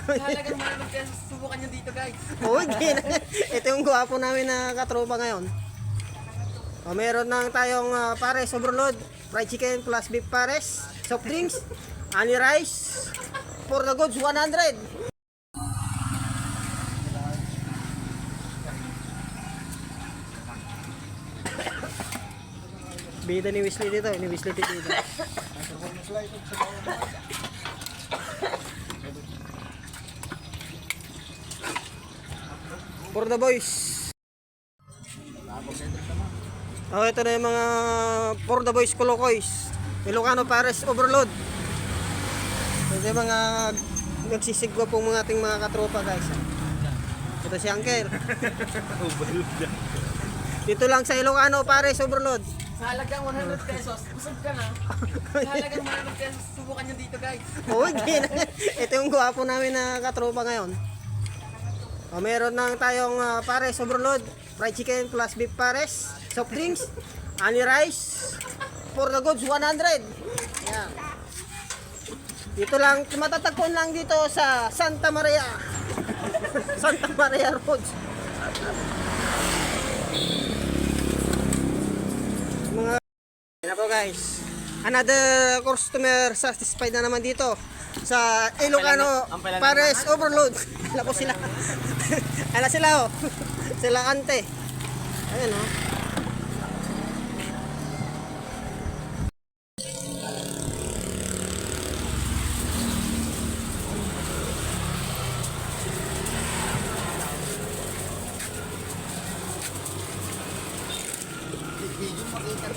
Halagang mananong kaya subukan nyo dito guys. Oo, hindi na. Ito yung gwapo namin na katropa ngayon. O, meron nang tayong pares overload, fried chicken plus beef pares, soft drinks, honey rice, for the goods 100. Bida ni Wesley dito, ni Wesley dito. For the boys. Oh, ito na yung mga for the boys Kolokoys. Ilocano Pares Overload. Ito yung mga nagsisigwa po mga ating mga katropa guys. Ito si Uncle. Dito lang sa Ilocano Pares Overload. Sa halagang 100 pesos, busog ka na. Sa halagang 100 pesos, subukan nyo dito guys. Oo, hindi na. Ito yung gwapo namin na katropa ngayon. O, meron nang tayong pares overload, fried chicken plus beef pares, soft drinks, honey rice, for the goods 100. Yan. Dito lang, matatagpuan lang dito sa Santa Maria. Santa Maria Road. Mga yan po guys. Another customer satisfied na naman dito sa Ilocano Pares Overload. Wala po sila. Ala sila oh. Sila ante. Ayan oh. Video makita.